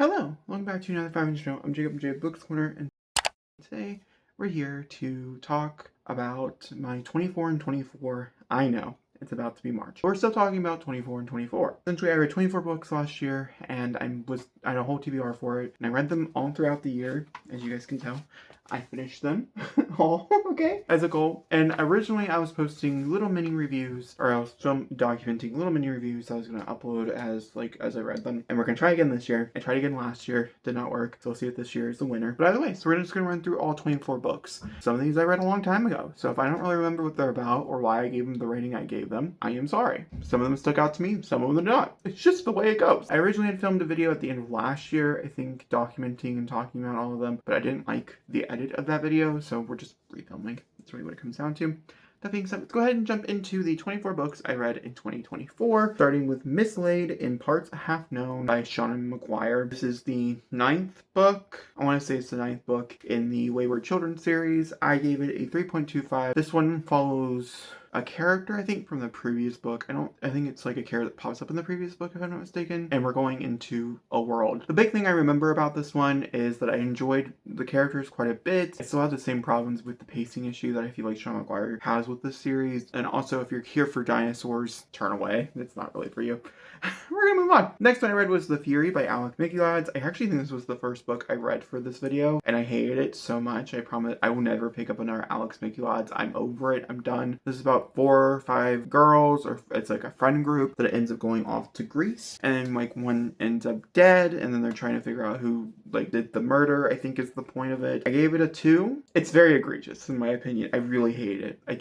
Hello, welcome back to another 5-inch channel. I'm Jacob from Jacob Books Corner, and today we're here to talk about my 24 and 24. I know, it's about to be March. We're still talking about 24 and 24. Essentially, I read 24 books last year, and I had a whole TBR for it, and I read them all throughout the year. As you guys can tell, I finished them all, okay, as a goal. And originally I was posting little mini reviews, or I was documenting little mini reviews I was going to upload as I read them. And we're going to try again this year. I tried again last year, did not work. So we'll see if this year is the winner. But either way, so we're just going to run through all 24 books. Some of these I read a long time ago. So if I don't really remember what they're about or why I gave them the rating I gave them, I am sorry. Some of them stuck out to me, some of them did not. It's just the way it goes. I originally had filmed a video at the end of last year, I think, documenting and talking about all of them, but I didn't like the edit of that video, so we're just refilming. That's really what it comes down to. That being said, let's go ahead and jump into the 24 books I read in 2024, starting with Mislaid in Parts Half Known by Seanan McGuire. This is the 9th book. I want to say it's the 9th book in the Wayward Children series. I gave it a 3.25. This one follows a character, I think, from the previous book. I think it's like a character that pops up in the previous book, if I'm not mistaken. And we're going into a world. The big thing I remember about this one is that I enjoyed the characters quite a bit. I still have the same problems with the pacing issue that I feel like Seanan McGuire has with this series. And also, if you're here for dinosaurs, turn away. It's not really for you. We're gonna move on. Next one I read was The Fury by Alex Miculads. I actually think this was the first book I read for this video, and I hated it so much. I promise I will never pick up another Alex Miculads. I'm over it. I'm done. This is about 4 or 5 girls, or it's like a friend group that ends up going off to Greece, and like one ends up dead, and then they're trying to figure out who like did the murder, I think is the point of it. I gave it a 2. It's very egregious in my opinion. I really hate it. I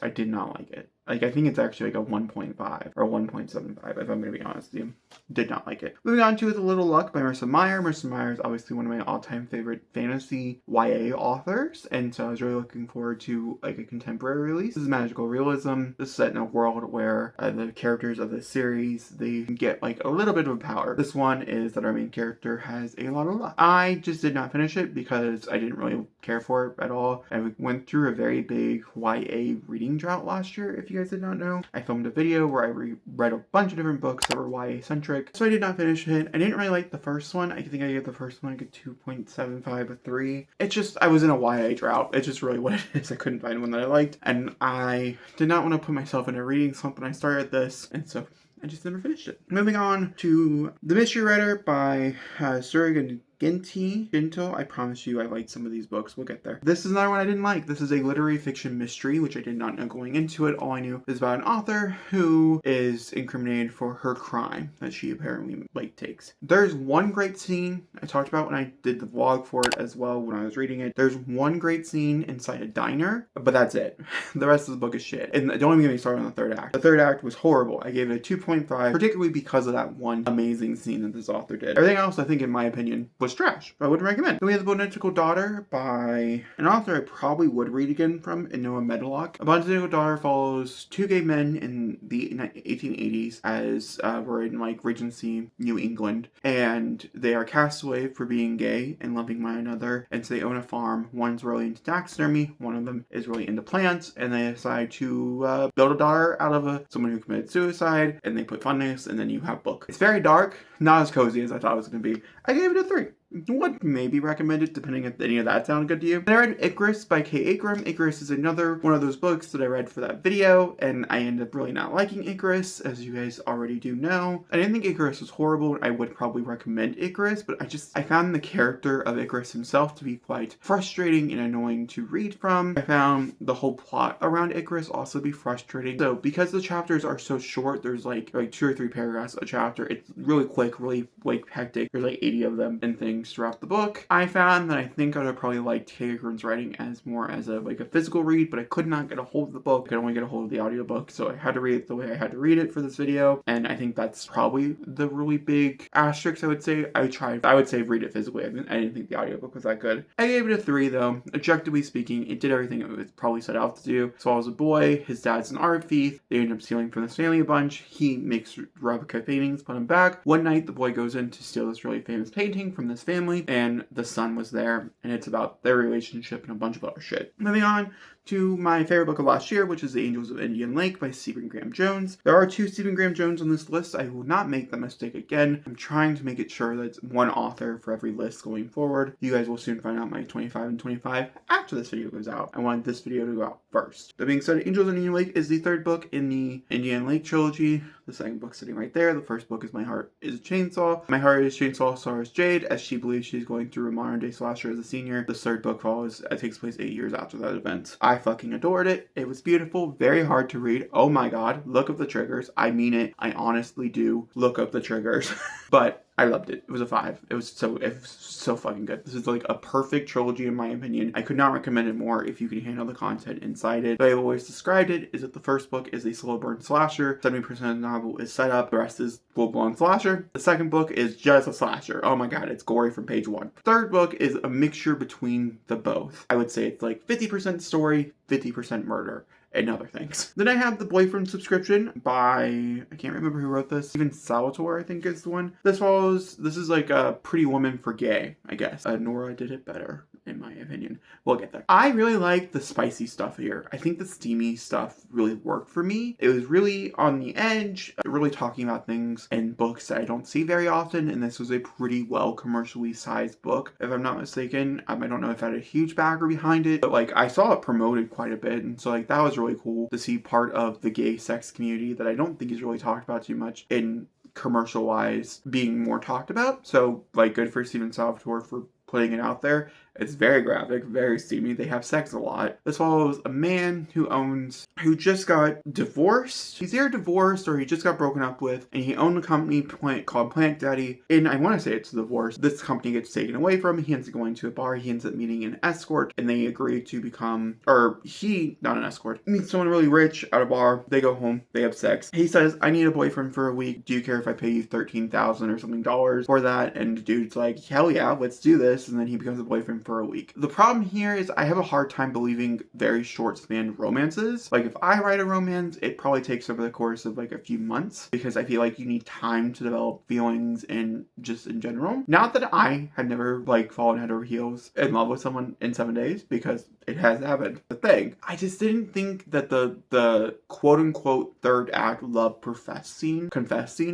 did not like it. Like, I think it's actually like a 1.5 or 1.75, if I'm going to be honest with you. Did not like it. Moving on to The Little Luck by Marissa Meyer. Marissa Meyer is obviously one of my all-time favorite fantasy YA authors, and so I was really looking forward to like a contemporary release. This is magical realism. This is set in a world where the characters of this series, they get like a little bit of power. This one is that our main character has a lot of luck. I just did not finish it because I didn't really care for it at all. I went through a very big YA reading drought last year, if you guys did not know. I filmed a video where I read a bunch of different books that were YA centric, so I did not finish it. I didn't really like the first one. I think I gave the first one like a 2.75 or 3. It's just, I was in a YA drought. It's just really what it is. I couldn't find one that I liked, and I did not want to put myself in a reading slump when I started this, and so I just never finished it. Moving on to The Mystery Writer by Surya Ginto. I promise you I liked some of these books. We'll get there. This is another one I didn't like. This is a literary fiction mystery, which I did not know going into it. All I knew is about an author who is incriminated for her crime that she apparently takes. There's one great scene I talked about when I did the vlog for it as well when I was reading it. There's one great scene inside a diner, but that's it. The rest of the book is shit. And don't even get me started on the third act. The third act was horrible. I gave it a 2.5, particularly because of that one amazing scene that this author did. Everything else, I think, in my opinion, was trash. I wouldn't recommend. Then we have The Botanical Daughter by an author I probably would read again from, Noah Medlock. A Botanical Daughter follows 2 gay men in the 1880s as we're in like Regency, New England, and they are cast away for being gay and loving one another, and so they own a farm. One's really into taxidermy, one of them is really into plants, and they decide to build a daughter out of someone who committed suicide, and they put funness, and then you have book. It's very dark, not as cozy as I thought it was going to be. I gave it a 3. Would maybe recommend it depending if any of that sounded good to you. Then I read Icarus by Kay Akram. Icarus is another one of those books that I read for that video, and I ended up really not liking Icarus, as you guys already do know. I didn't think Icarus was horrible. I would probably recommend Icarus, but I found the character of Icarus himself to be quite frustrating and annoying to read from. I found the whole plot around Icarus also be frustrating. So because the chapters are so short, there's like 2 or 3 paragraphs a chapter. It's really quick, really like hectic. There's like 80 of them and things throughout the book. I found that I think I would have probably liked Kay Akram's writing as more as a physical read, but I could not get a hold of the book. I could only get a hold of the audiobook, so I had to read it the way I had to read it for this video, and I think that's probably the really big asterisk I would say. I would say read it physically. I didn't think the audiobook was that good. I gave it a 3 though. Objectively speaking, it did everything it was probably set out to do. Swallows a boy, his dad's an art thief, they end up stealing from this family a bunch, he makes replica paintings, put them back. One night the boy goes in to steal this really famous painting from this family, and the son was there, and it's about their relationship and a bunch of other shit. Moving on to my favorite book of last year, which is The Angels of Indian Lake by Stephen Graham Jones. There are 2 Stephen Graham Jones on this list. I will not make that mistake again. I'm trying to make it sure that it's one author for every list going forward. You guys will soon find out my 25 and 25 after this video goes out. I wanted this video to go out first. That being said, Angels of Indian Lake is the 3rd book in the Indian Lake trilogy. The 2nd book sitting right there. The 1st book is My Heart is a Chainsaw. My Heart is a Chainsaw stars Jade as she believes she's going through a modern day slasher as a senior. The 3rd book takes place 8 years after that event. I fucking adored it. It was beautiful, very hard to read. Oh my god, look up the triggers. I mean it. I honestly do look up the triggers. But I loved it. It was a 5. It was so fucking good. This is like a perfect trilogy in my opinion. I could not recommend it more if you can handle the content inside it. The way I've always described it is that the 1st book is a slow burn slasher. 70% of the novel is set up. The rest is full-blown slasher. The 2nd book is just a slasher. Oh my god, it's gory from page 1. 3rd book is a mixture between the both. I would say it's like 50% story, 50% murder and other things. Then I have The Boyfriend Subscription by, I can't remember who wrote this. Even Salvatore, I think is the one. This is like a Pretty Woman for Gay, I guess. Nora did it better, in my opinion. We'll get there. I really like the spicy stuff here. I think the steamy stuff really worked for me. It was really on the edge, really talking about things in books that I don't see very often, and this was a pretty well commercially sized book, if I'm not mistaken. I don't know if it had a huge backer behind it, but like I saw it promoted quite a bit, and so like that was really cool to see part of the gay sex community that I don't think is really talked about too much in commercial wise being more talked about. So like good for Steven Salvatore for putting it out there. It's very graphic, very steamy. They have sex a lot. This follows a man who just got divorced. He's either divorced or he just got broken up with, and he owned a company called Plant Daddy. And I want to say it's a divorce. This company gets taken away from him. He ends up going to a bar. He ends up meeting an escort, and they agree to become, not an escort, meets someone really rich at a bar. They go home. They have sex. He says, I need a boyfriend for a week. Do you care if I pay you $13,000 or something dollars for that? And the dude's like, hell yeah, let's do this. And then he becomes a boyfriend for a week. The problem here is I have a hard time believing very short span romances. Like if I write a romance, it probably takes over the course of like a few months because I feel like you need time to develop feelings and just in general. Not that I had never like fallen head over heels in love with someone in 7 days, because it has happened. The thing, I just didn't think that the quote unquote 3rd act love confess scene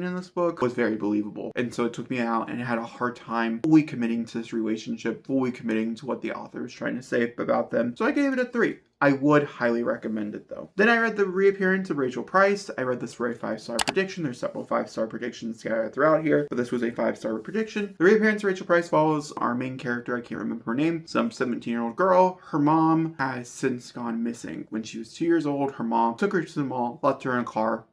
in this book was very believable. And so it took me out and I had a hard time fully committing to this relationship, fully committing to what the author is trying to say about them. So I gave it a 3. I would highly recommend it though. Then I read The Reappearance of Rachel Price. I read this for a 5-star prediction. There's several 5-star predictions scattered throughout here, but this was a 5-star prediction. The Reappearance of Rachel Price follows our main character, I can't remember her name, some 17-year-old girl. Her mom has since gone missing. When she was 2 years old, her mom took her to the mall, left her in a car,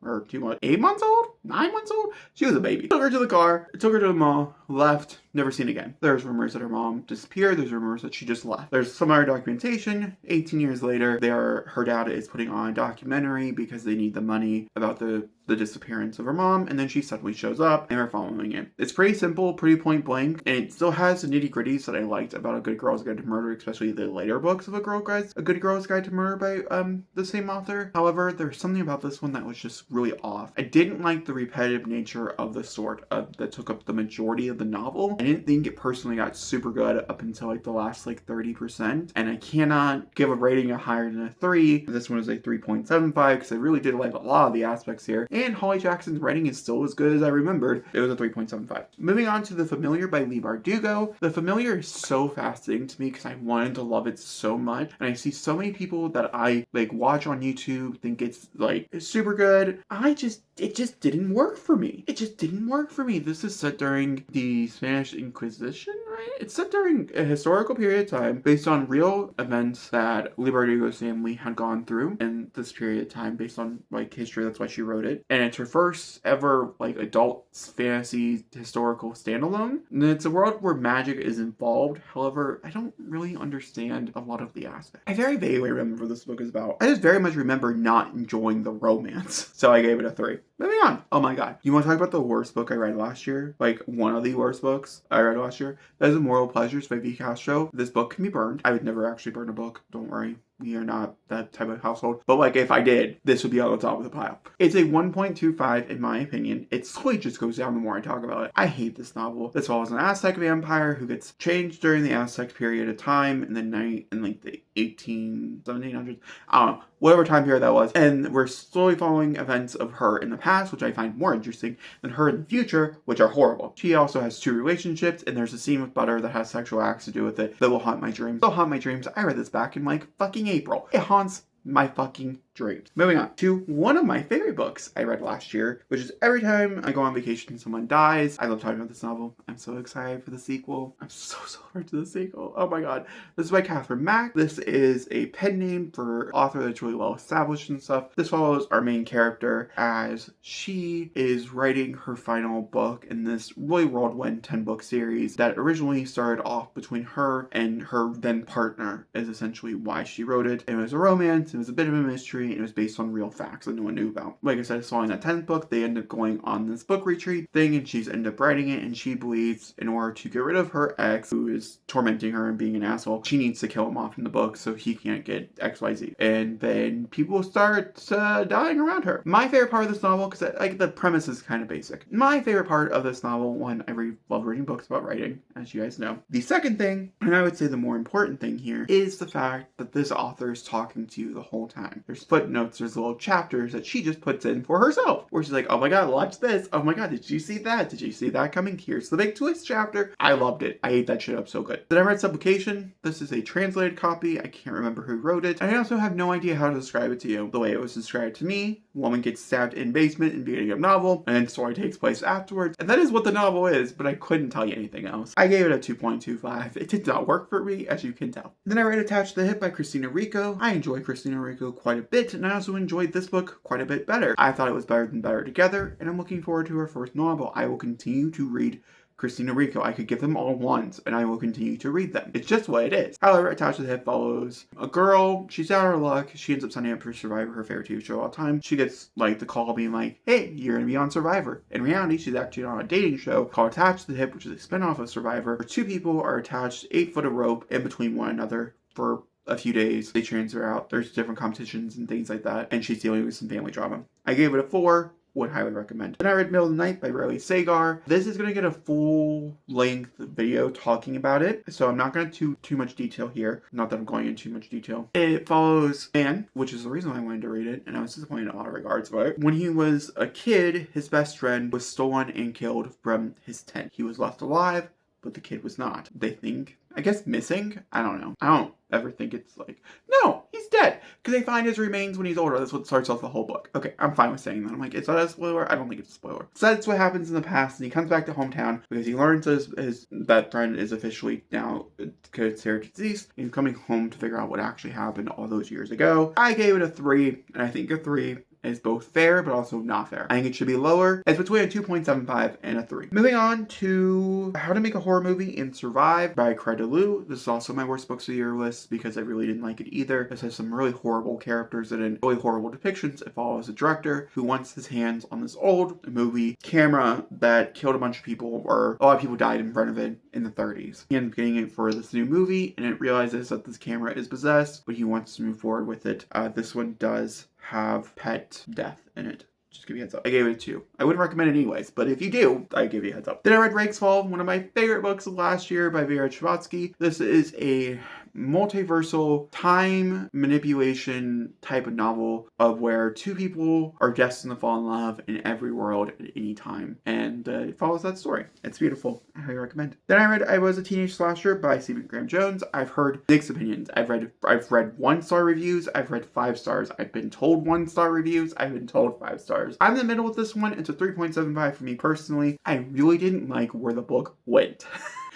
8 months old? 9 months old? She was a baby. Took her to the car, took her to the mall, left, never seen again. There's rumors that her mom disappeared. There's rumors that she just left. There's some other documentation. 18 years later, her dad is putting on a documentary because they need the money about the disappearance of her mom, and then she suddenly shows up and we're following it. It's pretty simple, pretty point blank, and it still has the nitty gritties that I liked about A Good Girl's Guide to Murder, especially the later books of A Good Girl's Guide to Murder by the same author. However, there's something about this one that was just really off. I didn't like the repetitive nature of the sort that took up the majority of the novel. I didn't think it personally got super good up until like the last like 30%, and I cannot give a rating higher than a 3. This one is a 3.75 because I really did like a lot of the aspects here. And Holly Jackson's writing is still as good as I remembered. It was a 3.75. Moving on to The Familiar by Leigh Bardugo. The Familiar is so fascinating to me because I wanted to love it so much. And I see so many people that I like watch on YouTube think it's super good. It just didn't work for me. It just didn't work for me. This is set during the Spanish Inquisition, right? It's set during a historical period of time based on real events that Leigh Bardugo's family had gone through in this period of time based on like history. That's why she wrote it. And it's her first ever like adult fantasy historical standalone. And it's a world where magic is involved. However, I don't really understand a lot of the aspects. I very vaguely remember what this book is about. I just very much remember not enjoying the romance. So I gave it a 3. Moving on. Oh my god. You want to talk about the worst book I read last year? Like one of the worst books I read last year? That is Immoral Pleasures by V. Castro. This book can be burned. I would never actually burn a book. Don't worry. We are not that type of household. But like if I did, this would be on the top of the pile. It's a 1.25 in my opinion. It slowly just goes down the more I talk about it. I hate this novel. This follows an Aztec vampire who gets changed during the Aztec period of time in the 1700s. I don't know. Whatever time period that was. And we're slowly following events of her in the past, which I find more interesting, than her in the future, which are horrible. She also has 2 relationships, and there's a scene with Butter that has sexual acts to do with it that will haunt my dreams. It'll haunt my dreams. I read this back in like fucking April. It haunts my fucking dreams. Moving on to one of my favorite books I read last year, which is Every Time I Go on Vacation Someone Dies. I love talking about this novel. I'm so excited for the sequel. I'm so forward to the sequel. Oh my god. This is by Catherine Mack. This is a pen name for author that's really well established and stuff. This follows our main character as she is writing her final book in this really whirlwind 10-book series that originally started off between her and her then partner is essentially why she wrote it. It was a romance. It was a bit of a mystery, and it was based on real facts that no one knew about. Like I said, following that 10th book, they end up going on this book retreat thing, and she's ended up writing it, and she believes in order to get rid of her ex, who is tormenting her and being an asshole, she needs to kill him off in the book so he can't get XYZ. And then people start dying around her. My favorite part of this novel, because like the premise is kind of basic. My favorite part of this novel, one, I love reading books about writing, as you guys know. The second thing, and I would say the more important thing here, is the fact that this author is talking to you the whole time. There's footnotes, there's little chapters that she just puts in for herself, where she's like, oh my god, watch this. Oh my god, did you see that? Did you see that coming? Here's the big twist chapter. I loved it. I ate that shit up so good. Then I read Supplication. This is a translated copy. I can't remember who wrote it. I also have no idea how to describe it to you. The way it was described to me, woman gets stabbed in basement in beginning of novel, and then the story takes place afterwards. And that is what the novel is, but I couldn't tell you anything else. I gave it a 2.25. It did not work for me, as you can tell. Then I read Attached to the Hip by Christina Ricco. I enjoy Christina Ricco quite a bit, and I also enjoyed this book quite a bit better. I thought it was better than Better Together, and I'm looking forward to her first novel. I will continue to read Christina Ricco. I could give them all once, and I will continue to read them. It's just what it is. However, Attached to the Hip follows a girl. She's out of her luck. She ends up signing up for Survivor, her favorite TV show of all time. She gets like the call being like, hey, you're going to be on Survivor. In reality, she's actually on a dating show called Attached to the Hip, which is a spinoff of Survivor, where 2 people are attached 8 foot of rope in between one another for a few days. They transfer out. There's different competitions and things like that, and she's dealing with some family drama. I gave it a 4. Would highly recommend. Then I read Middle of the Night by Riley Sagar. This is going to get a full-length video talking about it, so I'm not going to too much detail here. Not that I'm going into too much detail. It follows Anne, which is the reason why I wanted to read it, and I was disappointed in a lot of regards by it. When he was a kid, his best friend was stolen and killed from his tent. He was left alive, but the kid was not. They think, I guess, missing? I don't know. I don't ever think it's like, no, he's dead. Because they find his remains when he's older. That's what starts off the whole book. Okay, I'm fine with saying that. I'm like, is that a spoiler? I don't think it's a spoiler. So that's what happens in the past, and he comes back to hometown because he learns his that friend is officially now considered deceased, and he's coming home to figure out what actually happened all those years ago. I gave it a 3, and I think a 3 is both fair but also not fair. I think it should be lower. It's between a 2.75 and a 3. Moving on to How to Make a Horror Movie and Survive by Craig DeLu. This is also my worst books of the year list because I really didn't like it either. This has some really horrible characters and really horrible depictions. It follows a director who wants his hands on this old movie camera that killed a bunch of people, or a lot of people died in front of it in the 30s. He ends up getting it for this new movie, and it realizes that this camera is possessed, but he wants to move forward with it. This one does have pet death in it. Just give you a heads up. I gave it a 2. I wouldn't recommend it anyways, but if you do, I give you a heads up. Then I read Rake's Fall, one of my favorite books of last year by Vera Chavatsky. This is a multiversal time manipulation type of novel of where 2 people are destined to fall in love in every world at any time, and it follows that story. It's beautiful. I highly recommend it. Then I read I Was a Teenage Slasher by Stephen Graham Jones. I've heard mixed opinions. I've read 1-star reviews. I've read 5 stars. I've been told 1-star reviews. I've been told 5 stars. I'm in the middle with this one. It's a 3.75 for me personally. I really didn't like where the book went.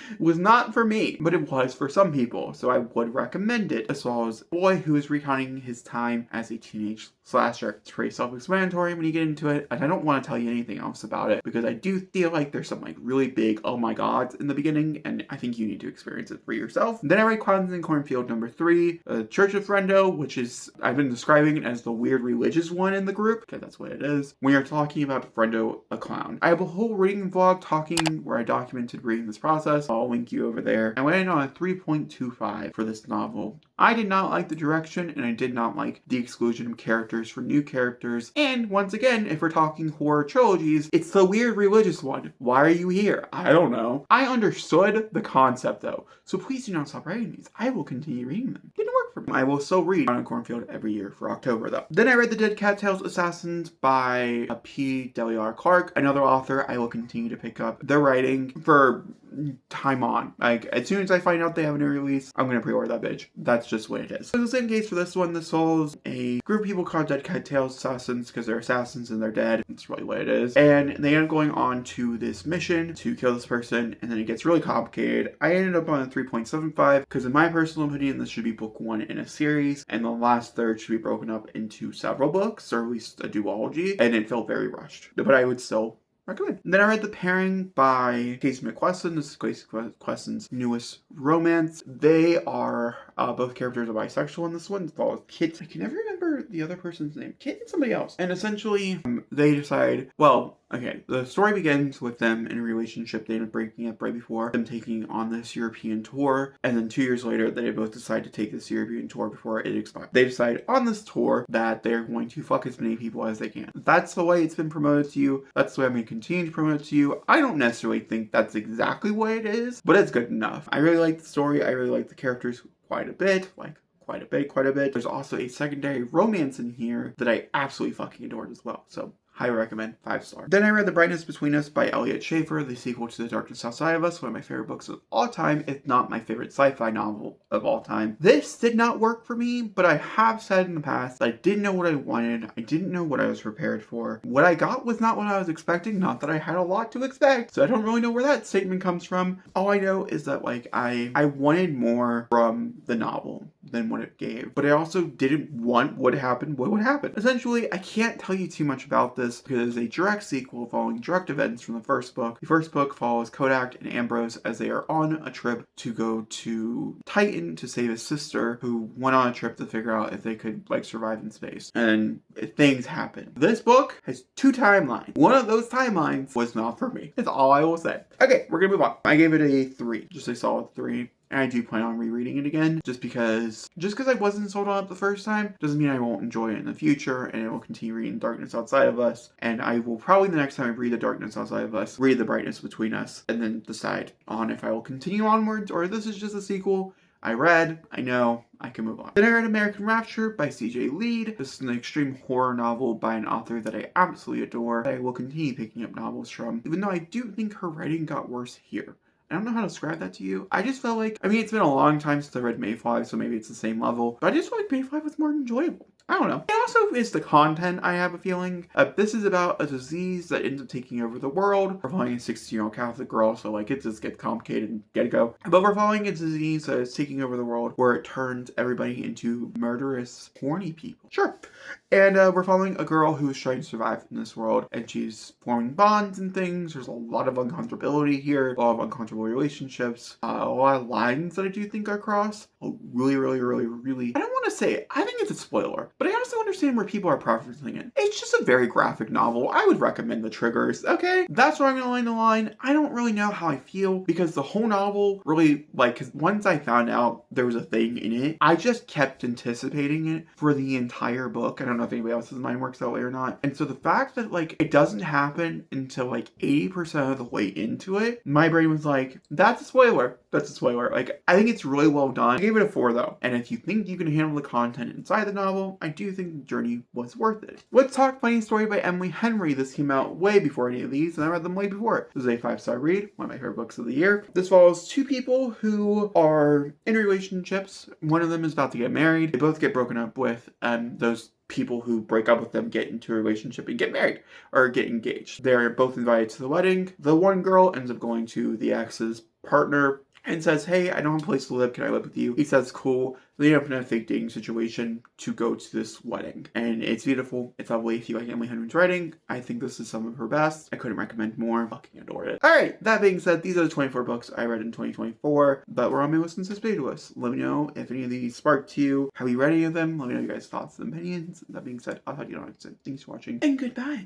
It was not for me, but it was for some people, so I would recommend it. As well as a boy who is recounting his time as a teenage slasher. It's pretty self-explanatory when you get into it, and I don't want to tell you anything else about it because I do feel like there's some like really big oh my gods in the beginning, and I think you need to experience it for yourself. Then I read Clowns in Cornfield number 3, Church of Friendo, which is, I've been describing it as the weird religious one in the group, because that's what it is. We are talking about Friendo a clown. I have a whole reading vlog where I documented reading this process. I'll link you over there. I went in on a 3.25 for this novel. I did not like the direction, and I did not like the exclusion of characters for new characters. And once again, if we're talking horror trilogies, it's the weird religious one. Why are you here? I don't know. I understood the concept though, so please do not stop writing these. I will continue reading them. Didn't work for me. I will still read On a Cornfield every year for October though. Then I read The Dead Cattails Assassins by P. W.R. Clark, another author I will continue to pick up their writing for time on. Like, as soon as I find out they have a new release, I'm gonna pre-order that bitch. That's just what it is. So the same case for this one. This follows a group of people called Dead Cattails Assassins because they're assassins and they're dead. That's really what it is. And they end up going on to this mission to kill this person, and then it gets really complicated. I ended up on a 3.75 because in my personal opinion, this should be book one in a series, and the last third should be broken up into several books, or at least a duology, and it felt very rushed. But I would still recommend. Then I read The Pairing by Casey McQuestion. This is Casey McQuestion's newest romance. They are both characters are bisexual in this one. It follows Kit. I can never remember the other person's name. Kit and somebody else. And essentially, they decide, well, okay, the story begins with them in a relationship. They end up breaking up right before them taking on this European tour. And then 2 years later, they both decide to take this European tour before it expires. They decide on this tour that they're going to fuck as many people as they can. That's the way it's been promoted to you. That's the way I'm going to continue to promote it to you. I don't necessarily think that's exactly what it is, but it's good enough. I really like the story. I really like the characters quite a bit. Quite a bit. There's also a secondary romance in here that I absolutely fucking adored as well. So highly recommend, 5-star. Then I read The Brightness Between Us by Elliot Schaefer, the sequel to The Darkness Outside of Us, one of my favorite books of all time, if not my favorite sci-fi novel of all time. This did not work for me, but I have said in the past that I didn't know what I wanted. I didn't know what I was prepared for. What I got was not what I was expecting, not that I had a lot to expect, so I don't really know where that statement comes from. All I know is that, like, I wanted more from the novel than what it gave, but I also didn't want what would happen. Essentially, I can't tell you too much about this because it's a direct sequel following direct events from the first book. The first book follows Kodak and Ambrose as they are on a trip to go to Titan to save his sister, who went on a trip to figure out if they could, like, survive in space. And things happen. This book has 2 timelines. One of those timelines was not for me. That's all I will say. Okay, we're gonna move on. I gave it a 3, just a solid 3. And I do plan on rereading it again, just because I wasn't sold on it the first time, doesn't mean I won't enjoy it in the future, and I will continue reading Darkness Outside of Us, and I will probably the next time I read The Darkness Outside of Us, read The Brightness Between Us, and then decide on if I will continue onwards, or if this is just a sequel. I read, I know, I can move on. Then I read American Rapture by C.J. Lead. This is an extreme horror novel by an author that I absolutely adore. I will continue picking up novels from, even though I do think her writing got worse here. I don't know how to describe that to you. I just felt like, I mean, it's been a long time since I read Mayfly, so maybe it's the same level, but I just felt like Mayfly was more enjoyable. I don't know. It also is the content, I have a feeling. This is about a disease that ends up taking over the world. We're following a 16-year-old Catholic girl, so, like, it just gets complicated and get to go. But we're following a disease that is taking over the world where it turns everybody into murderous, horny people. Sure. And we're following a girl who is trying to survive in this world, and she's forming bonds and things. There's a lot of uncomfortability here, a lot of uncomfortable relationships, a lot of lines that I do think are crossed. Really, I don't want to say it. I think it's a spoiler, but I also understand where people are preferencing it. It's just a very graphic novel. I would recommend the triggers, okay? That's where I'm going to line the line. I don't really know how I feel, because the whole novel really, like, because once I found out there was a thing in it, I just kept anticipating it for the entire book. I don't know if anybody else's mind works that way or not. And so the fact that, like, it doesn't happen until, like, 80% of the way into it, my brain was like, that's a spoiler. That's a spoiler. Like, I think it's really well done. I gave it a 4, though. And if you think you can handle the content inside the novel, I do think the journey was worth it. Let's Talk Funny Story by Emily Henry. This came out way before any of these, and I read them way before. This is a 5-star read, one of my favorite books of the year. This follows 2 people who are in relationships. One of them is about to get married. They both get broken up with, and those people who break up with them get into a relationship and get married or get engaged. They're both invited to the wedding. The one girl ends up going to the ex's partner and says, hey, I don't have a place to live. Can I live with you? He says, cool. They end up in a fake dating situation to go to this wedding. And it's beautiful. It's lovely. If you like Emily Henry's writing, I think this is some of her best. I couldn't recommend more. Fucking adore it. Alright, that being said, these are the 24 books I read in 2024 that were on my most anticipated list. Let me know if any of these sparked you. Have you read any of them? Let me know your guys' thoughts and opinions. That being said, I'll talk to you next time. Thanks for watching, and goodbye.